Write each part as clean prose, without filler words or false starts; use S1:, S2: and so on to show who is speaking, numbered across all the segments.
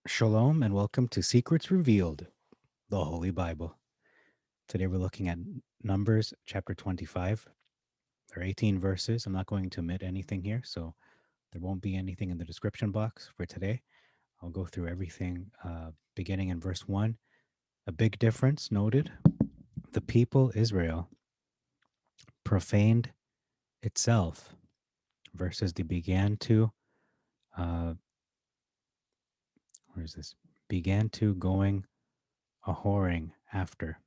S1: Shalom and welcome to Secrets Revealed, the Holy Bible. Today we're looking at Numbers chapter 25. There are 18 verses. I'm not going to omit anything here, so there won't be anything in the description box for today. I'll go through everything beginning in verse 1. A big difference noted. The people, Israel, profaned itself versus they began to, uh, where is this? Began to going a whoring after.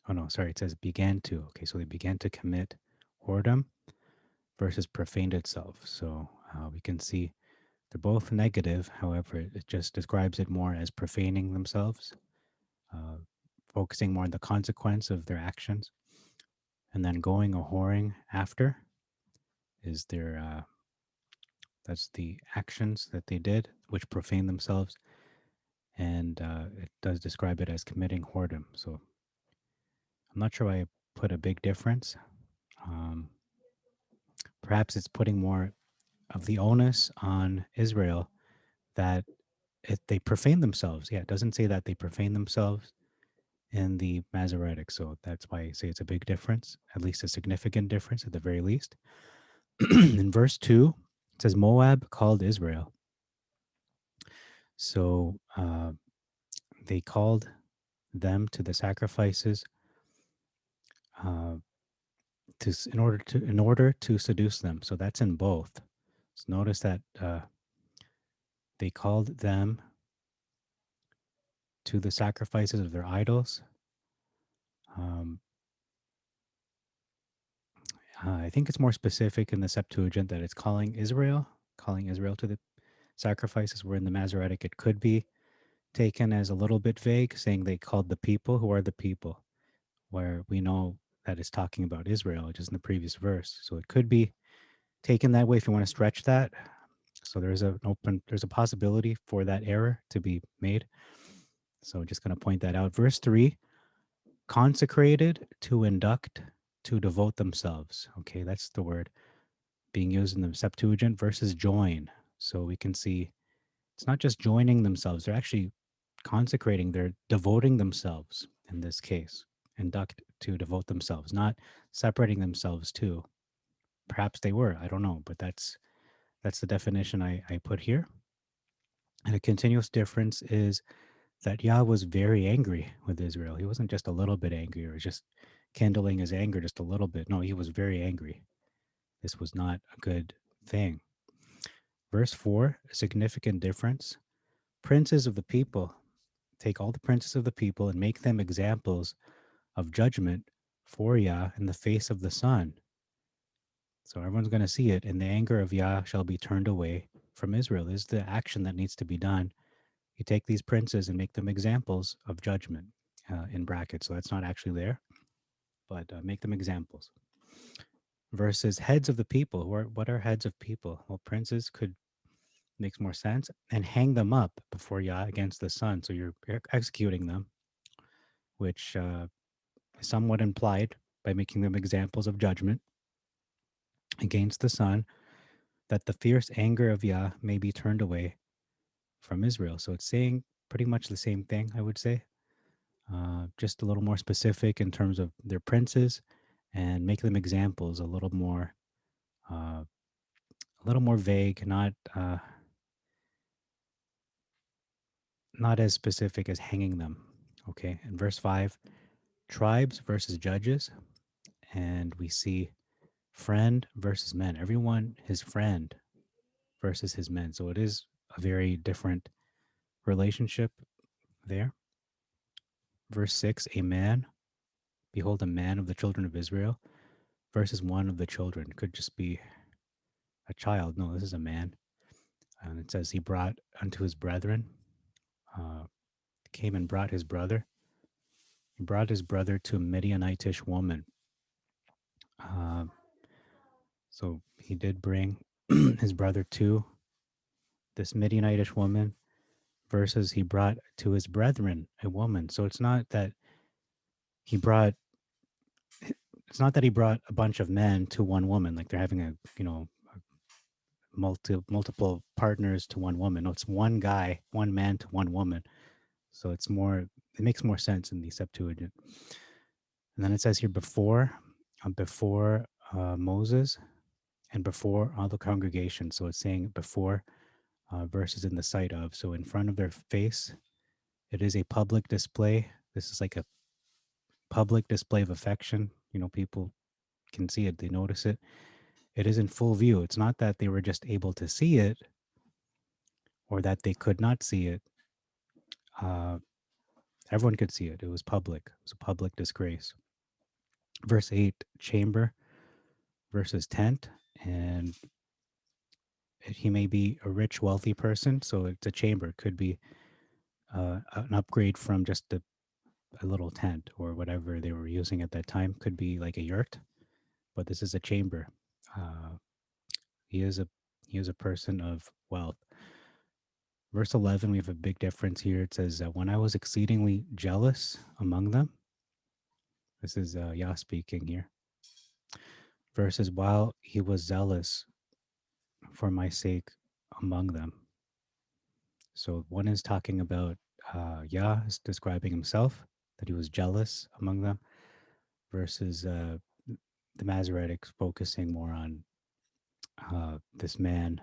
S1: Oh no, sorry, it says began to. Okay, so they began to commit whoredom versus profaned itself. So we can see they're both negative. However, it just describes it more as profaning themselves, uh, focusing more on the consequence of their actions. And then going a whoring after is their, that's the actions that they did, which profane themselves. And it does describe it as committing whoredom. So I'm not sure why I put a big difference. Um, Perhaps it's putting more of the onus on Israel that they profane themselves. Yeah, it doesn't say that they profane themselves in the Masoretic. So that's why I say it's a big difference, at least a significant difference at the very least. In verse 2, it says, Moab called Israel. So they called them to the sacrifices uh, in order to seduce them. So that's in both. So notice that they called them to the sacrifices of their idols. Um, I think it's more specific in the Septuagint that it's calling Israel to the sacrifices, where in the Masoretic it could be taken as a little bit vague, saying they called the people. Who are the people? Where we know that it's talking about Israel, just in the previous verse. So it could be taken that way if you want to stretch that. So there's a possibility for that error to be made. So just going to point that out. Verse 3, consecrated to induct, to devote themselves. Okay, that's the word being used in the Septuagint versus join. So we can see it's not just joining themselves, they're actually consecrating, they're devoting themselves in this case. Induct, to devote themselves, not separating themselves too. Perhaps they were, I don't know, but that's the definition I put here. And a continuous difference is that Yah was very angry with Israel. He wasn't just a little bit angry or just kindling his anger just a little bit. No, he was very angry. This was not a good thing. Verse 4, a significant difference. Princes of the people, take all the princes of the people and make them examples of judgment for Yah in the face of the sun. So everyone's going to see it, and the anger of Yah shall be turned away from Israel. This is the action that needs to be done. You take these princes and make them examples of judgment, in brackets. So that's not actually there, but make them examples. Versus heads of the people. What are heads of people? Well, princes could makes more sense, and hang them up before Yah against the sun. So you're executing them, which is somewhat implied by making them examples of judgment against the sun, that the fierce anger of Yah may be turned away from Israel. So it's saying pretty much the same thing, I would say, just a little more specific in terms of their princes, and make them examples uh, a little more vague, not as specific as hanging them. Okay, in verse 5, tribes versus judges, and we see friend versus men. Everyone his friend versus his men. So it is a very different relationship there. Verse 6, a man, behold, a man of the children of Israel versus one of the children. Could just be a child. No, this is a man. And it says he brought unto his brethren, uh, came and brought his brother. He brought his brother to a Midianitish woman. Uh, so he did bring his brother to this Midianitish woman, versus he brought to his brethren a woman. So he brought it's not that he brought a bunch of men to one woman, like they're having a multiple partners to one woman. No, it's one guy, one man to one woman. So it's more. It makes more sense in the Septuagint. And then it says here before Moses and before all the congregation. So it's saying before versus in the sight of. So in front of their face, it is a public display. This is like a public display of affection. People can see it, they notice it. It is in full view. It's not that they were just able to see it or that they could not see it. Uh, Everyone could see it. It was public. It was a public disgrace. Verse 8, chamber versus tent. And he may be a rich, wealthy person. So it's a chamber. It could be an upgrade from just a little tent or whatever they were using at that time. Could be like a yurt, but this is a chamber. Uh, he is a he is a person of wealth. Verse 11, we have a big difference here. It says, when I was exceedingly jealous among them, this is Yah speaking here, verses, while he was zealous for my sake among them. So one is talking about Yah is describing himself, that he was jealous among them, versus the Masoretics focusing more on this man,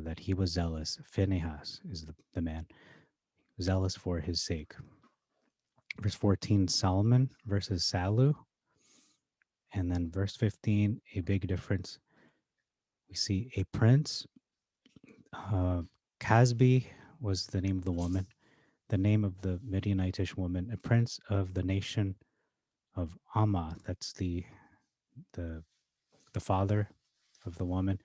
S1: that he was zealous. Phinehas is the man, zealous for his sake. Verse 14, Solomon versus Salu. And then verse 15, a big difference. We see a prince. Casby was the name of the woman, the name of the Midianitish woman, a prince of the nation of Amath. That's the the father of the woman.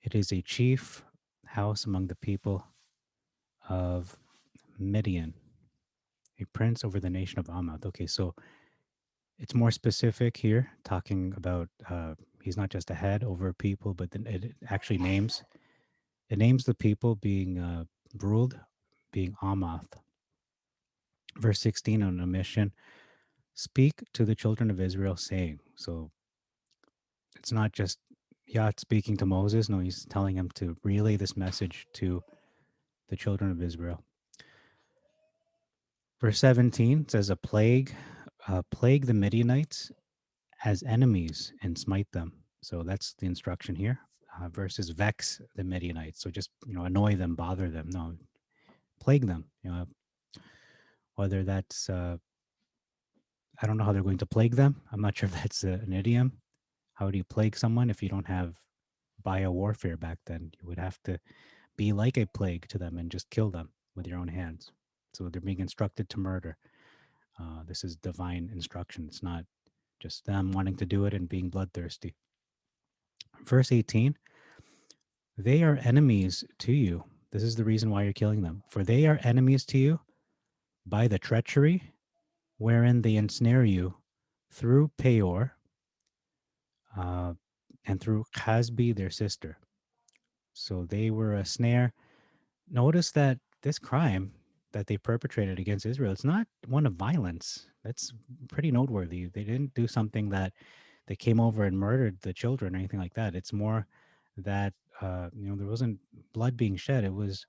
S1: It is a chief house among the people of Midian, a prince over the nation of Amath. Okay, so it's more specific here, talking about he's not just a head over people, but then it actually names the people being ruled, being Amath. Verse 16 on a mission, speak to the children of Israel, saying. So it's not just Yah speaking to Moses. No, he's telling him to relay this message to the children of Israel. Verse 17 says, a plague the Midianites as enemies and smite them. So that's the instruction here. Versus vex the Midianites. So just, annoy them, bother them. No, plague them. Whether that's, I don't know how they're going to plague them. I'm not sure if that's an idiom. How do you plague someone if you don't have bio warfare back then? You would have to be like a plague to them and just kill them with your own hands. So they're being instructed to murder. This is divine instruction. It's not just them wanting to do it and being bloodthirsty. Verse 18, they are enemies to you. This is the reason why you're killing them. For they are enemies to you by the treachery wherein they ensnare you through Peor and through Casbi, their sister. So they were a snare. Notice that this crime that they perpetrated against Israel, it's not one of violence. That's pretty noteworthy. They didn't do something that they came over and murdered the children or anything like that. It's more that there wasn't blood being shed. It was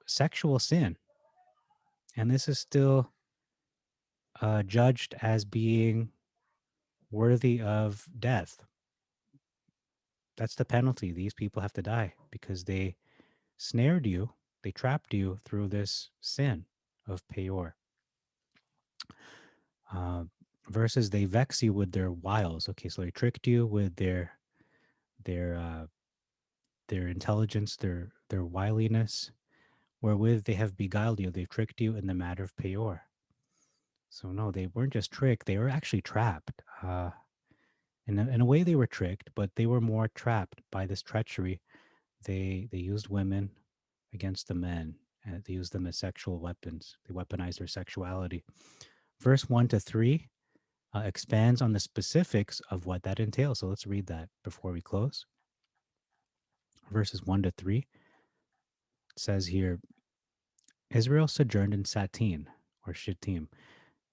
S1: sexual sin, and this is still judged as being worthy of death. That's the penalty. These people have to die because they snared you, they trapped you through this sin of Peor. Versus they vex you with their wiles. Okay, so they tricked you with their uh, their intelligence, their wiliness, wherewith they have beguiled you. They've tricked you in the matter of Peor. So no, they weren't just tricked; they were actually trapped. In a way, they were tricked, but they were more trapped by this treachery. They used women against the men, and they used them as sexual weapons. They weaponized their sexuality. Verse 1 to 3 expands on the specifics of what that entails. So let's read that before we close. Verses 1 to 3 says here, Israel sojourned in Satin or Shittim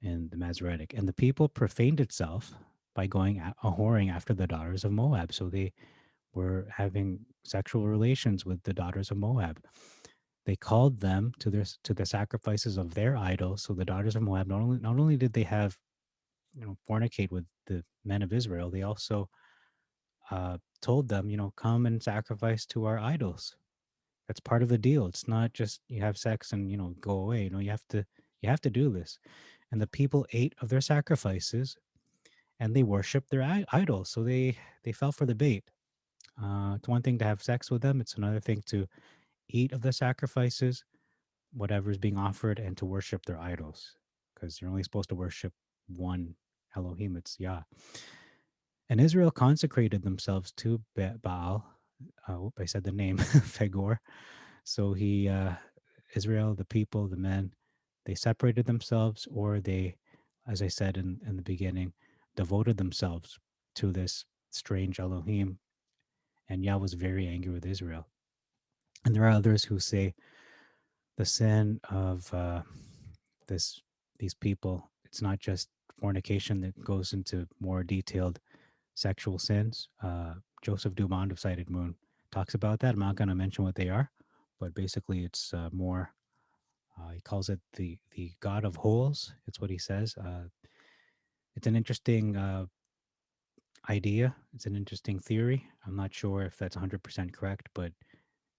S1: in the Masoretic, and the people profaned itself by going a whoring after the daughters of Moab. So they were having sexual relations with the daughters of Moab. They called them to the sacrifices of their idols. So the daughters of Moab not only did they have fornicate with the men of Israel, they also told them, come and sacrifice to our idols. That's part of the deal. It's not just you have sex and go away. You have to do this. And the people ate of their sacrifices and they worshiped their idols. So they fell for the bait. It's one thing to have sex with them. It's another thing to eat of the sacrifices, whatever is being offered, and to worship their idols. Because you're only supposed to worship one Elohim. It's Yah. And Israel consecrated themselves to Baal. I said the name, Fagor. So Israel, the people, the men, they separated themselves, or they, as I said in the beginning, devoted themselves to this strange Elohim. And Yah was very angry with Israel. And there are others who say the sin of this these people, it's not just fornication that goes into more detailed sexual sins. Joseph Dumond of Sighted Moon talks about that. I'm not going to mention what they are, but basically it's more. He calls it the God of holes. It's what he says. It's an interesting idea. It's an interesting theory. I'm not sure if that's 100% correct, but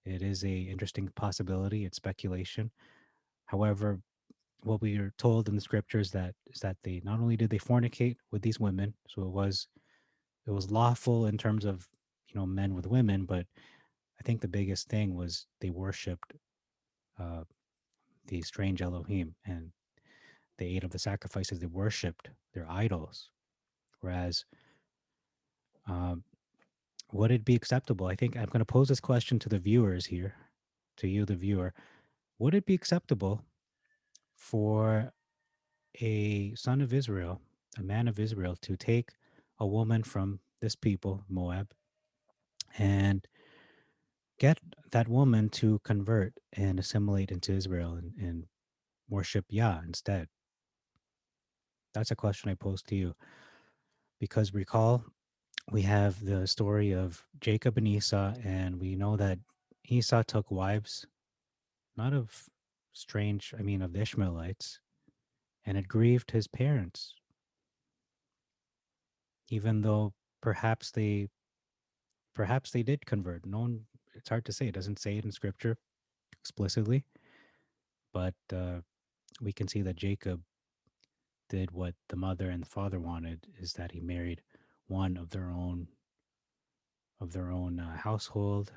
S1: it is a interesting possibility. It's speculation. However, what we are told in the scriptures that is that they not only did they fornicate with these women, so it was lawful in terms of men with women, but I think the biggest thing was they worshipped uh, the strange Elohim, and they ate of the sacrifices. They worshipped their idols. Whereas, um, would it be acceptable? I think I'm going to pose this question to the viewers here, to you, the viewer. Would it be acceptable for a son of Israel, a man of Israel, to take a woman from this people, Moab, and get that woman to convert and assimilate into Israel and worship Yah instead? That's a question I pose to you. Because recall, we have the story of Jacob and Esau, and we know that Esau took wives, not of of the Ishmaelites, and it grieved his parents, even though perhaps they perhaps they did convert. No one, it's hard to say. It doesn't say it in scripture explicitly, but we can see that Jacob did what the mother and the father wanted, is that he married one of their own household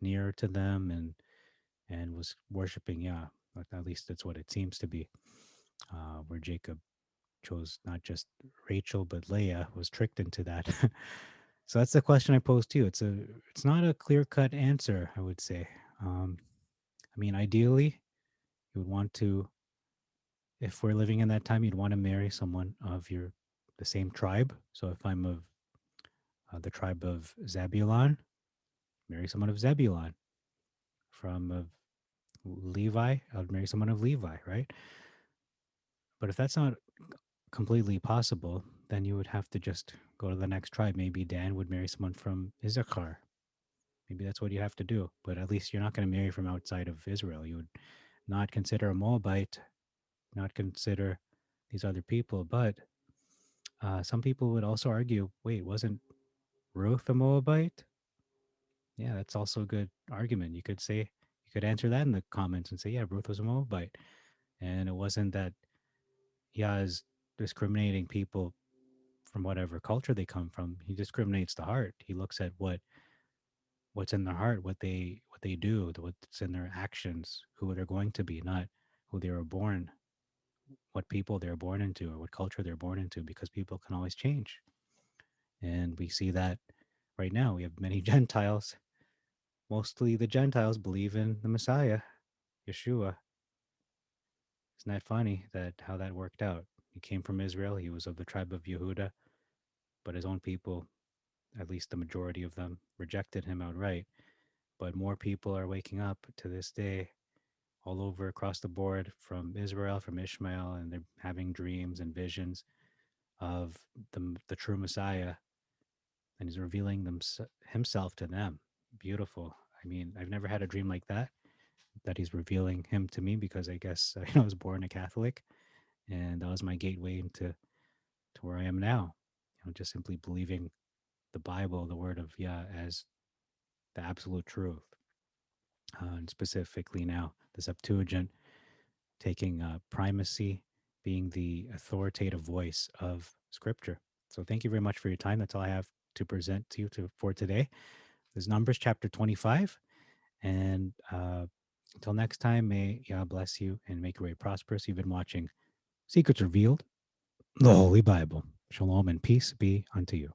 S1: nearer to them, and was worshiping Yah. At least that's what it seems to be. Where Jacob chose not just Rachel but Leah, was tricked into that. So that's the question I pose to you. It's not a clear cut answer, I would say. Um, ideally, you would want to, if we're living in that time, you'd want to marry someone of the same tribe. So if I'm of the tribe of Zebulon, marry someone of Zebulon. From of Levi, I would marry someone of Levi, right? But if that's not completely possible, then you would have to just go to the next tribe. Maybe Dan would marry someone from Issachar. Maybe that's what you have to do. But at least you're not going to marry from outside of Israel. You would not consider a Moabite, not consider these other people. But some people would also argue, wait, wasn't Ruth a Moabite? Yeah, that's also a good argument. You could answer that in the comments and say, yeah, Ruth was a Moabite. And it wasn't that Yah is discriminating people from whatever culture they come from. He discriminates the heart. He looks at what's in their heart, what they do, what's in their actions, who they're going to be, not who they were born, what people they're born into, or what culture they're born into, because people can always change. And we see that right now. We have many Gentiles. Mostly the Gentiles believe in the Messiah, Yeshua. Isn't that funny that how that worked out? He came from Israel. He was of the tribe of Yehuda, but his own people, at least the majority of them, rejected him outright. But more people are waking up to this day all over across the board from Israel, from Ishmael, and they're having dreams and visions of the true Messiah, and he's revealing himself to them. Beautiful. I mean, I've never had a dream like that he's revealing him to me because I guess I was born a Catholic and that was my gateway into to where I am now. Just simply believing the Bible, the word of Yah, as the absolute truth. And specifically now, the Septuagint taking primacy, being the authoritative voice of Scripture. So thank you very much for your time. That's all I have to present to you for today. This is Numbers chapter 25. And until next time, may Yah bless you and make your way prosperous. You've been watching Secrets Revealed, the Holy Bible. Shalom and peace be unto you.